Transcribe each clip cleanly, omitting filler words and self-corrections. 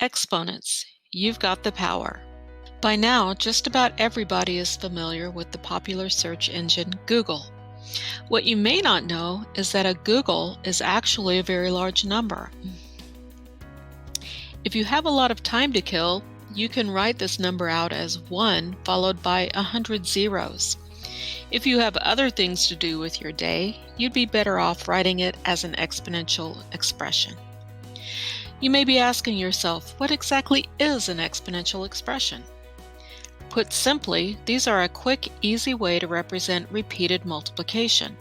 Exponents. You've got the power. By now, just about everybody is familiar with the popular search engine Google. What you may not know is that a Google is actually a very large number. If you have a lot of time to kill, you can write this number out as 1 followed by 100 zeros. If you have other things to do with your day, you'd be better off writing it as an exponential expression. You may be asking yourself, what exactly is an exponential expression? Put simply, these are a quick, easy way to represent repeated multiplication.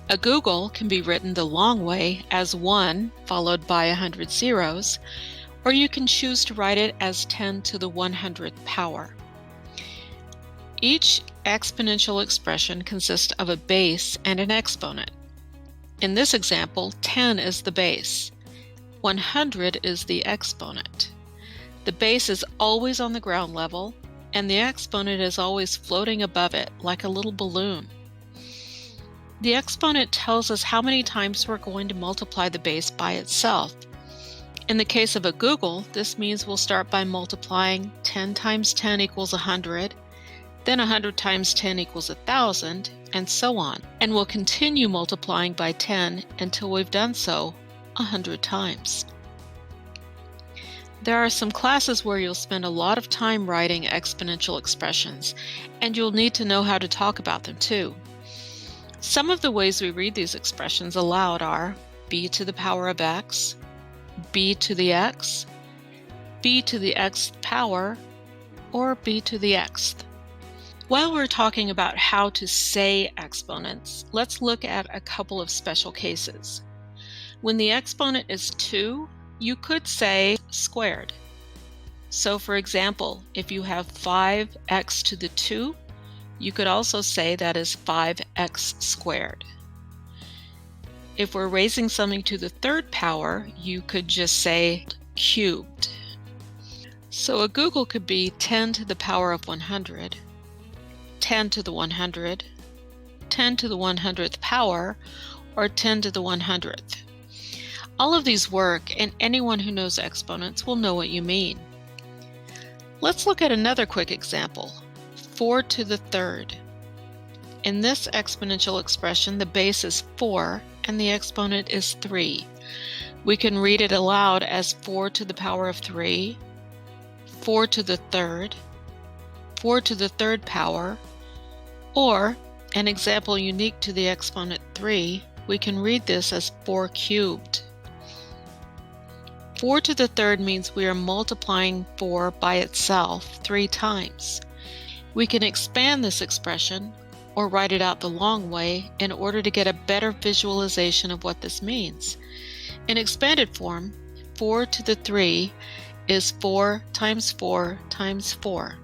A Google can be written the long way as 1 followed by 100 zeros, or you can choose to write it as 10 to the 100th power. Each exponential expression consists of a base and an exponent. In this example, 10 is the base. 100 is the exponent. The base is always on the ground level, and the exponent is always floating above it like a little balloon. The exponent tells us how many times we're going to multiply the base by itself. In the case of a Google, this means we'll start by multiplying 10 times 10 equals 100, then 100 times 10 equals 1,000, and so on. And we'll continue multiplying by 10 until we've done so 100 times. There are some classes where you'll spend a lot of time writing exponential expressions, and you'll need to know how to talk about them too. Some of the ways we read these expressions aloud are b to the power of x, b to the x, b to the xth power, or b to the xth. While we're talking about how to say exponents, let's look at a couple of special cases. When the exponent is 2, you could say squared. So for example, if you have 5x to the 2, you could also say that is 5x squared. If we're raising something to the 3rd power, you could just say cubed. So a Google could be 10 to the power of 100, 10 to the 100, 10 to the 100th power, or 10 to the 100th. All of these work, and anyone who knows exponents will know what you mean. Let's look at another quick example, 4 to the 3rd. In this exponential expression, the base is 4 and the exponent is 3. We can read it aloud as 4 to the power of 3, 4 to the 3rd, 4 to the 3rd power, or, an example unique to the exponent 3, we can read this as 4 cubed. 4 to the 3rd means we are multiplying 4 by itself 3 times. We can expand this expression or write it out the long way in order to get a better visualization of what this means. In expanded form, 4 to the 3 is 4 times 4 times 4.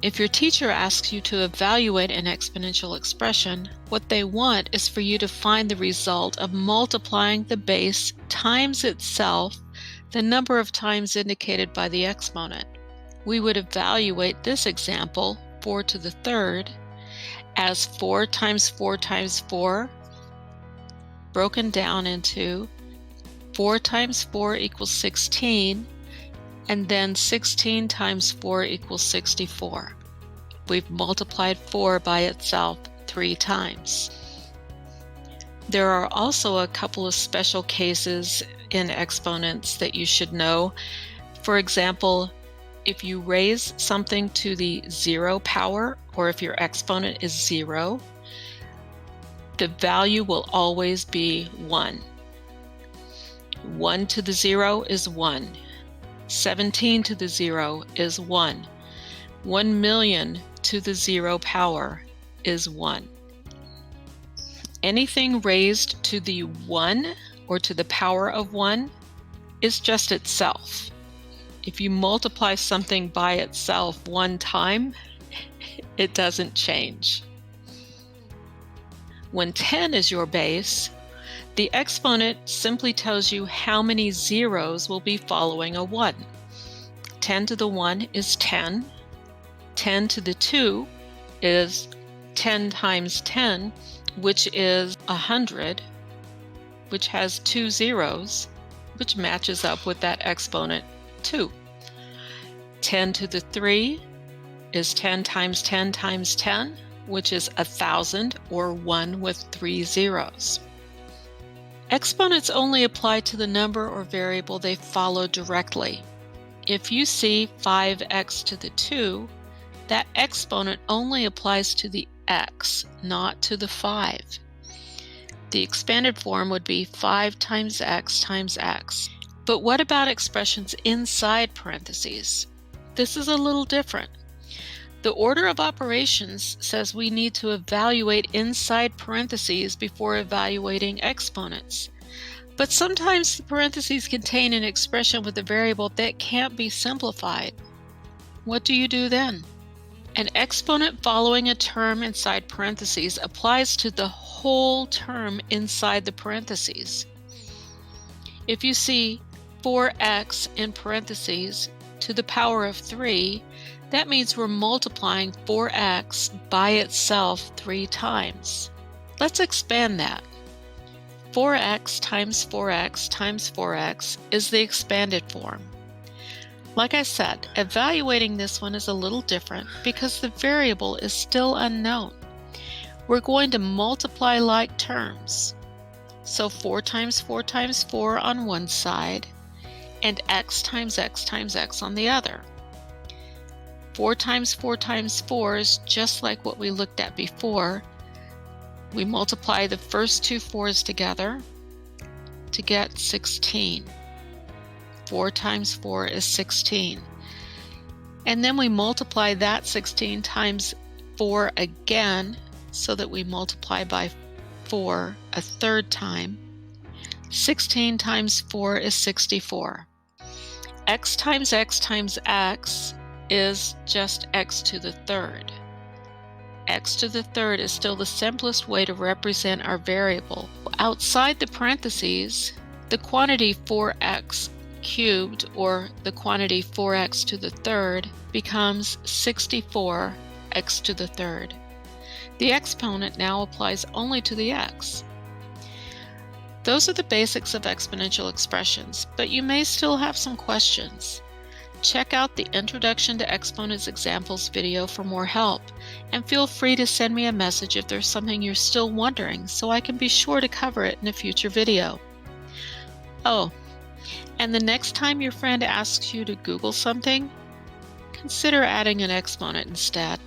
If your teacher asks you to evaluate an exponential expression, what they want is for you to find the result of multiplying the base times itself the number of times indicated by the exponent. We would evaluate this example, 4 to the 3rd, as 4 times 4 times 4, broken down into 4 times 4 equals 16, and then 16 times 4 equals 64. We've multiplied 4 by itself 3 times. There are also a couple of special cases in exponents that you should know. For example, if you raise something to the 0 power, or if your exponent is 0, the value will always be 1. 1 to the 0 is 1. 17 to the 0 is 1. 1 million to the 0 power is 1. Anything raised to the 1 or to the power of 1 is just itself. If you multiply something by itself one time, it doesn't change. When 10 is your base, the exponent simply tells you how many zeros will be following a 1. 10 to the 1 is 10. 10 to the 2 is 10 times 10, which is 100, which has 2 zeros, which matches up with that exponent 2. 10 to the 3 is 10 times 10 times 10, which is 1,000, or 1 with 3 zeros. Exponents only apply to the number or variable they follow directly. If you see 5x to the 2, that exponent only applies to the x, not to the 5. The expanded form would be 5 times x times x. But what about expressions inside parentheses? This is a little different. The order of operations says we need to evaluate inside parentheses before evaluating exponents. But sometimes the parentheses contain an expression with a variable that can't be simplified. What do you do then? An exponent following a term inside parentheses applies to the whole term inside the parentheses. If you see 4x in parentheses to the power of 3, that means we're multiplying 4x by itself 3 times. Let's expand that. 4x times 4x times 4x is the expanded form. Like I said, evaluating this one is a little different because the variable is still unknown. We're going to multiply like terms. So 4 times 4 times 4 on one side, and x times x times x on the other. 4 times 4 times 4 is just like what we looked at before. We multiply the first two 4's together to get 16. 4 times 4 is 16. And then we multiply that 16 times 4 again, so that we multiply by 4 a third time. 16 times 4 is 64. X times x times x is just x to the third. X to the third is still the simplest way to represent our variable. Outside the parentheses, the quantity 4x cubed, or the quantity 4x to the third, becomes 64 x to the third. The exponent now applies only to the x. Those are the basics of exponential expressions, but you may still have some questions. Check out the Introduction to Exponents Examples video for more help, and feel free to send me a message if there's something you're still wondering so I can be sure to cover it in a future video. Oh, and the next time your friend asks you to Google something, consider adding an exponent instead.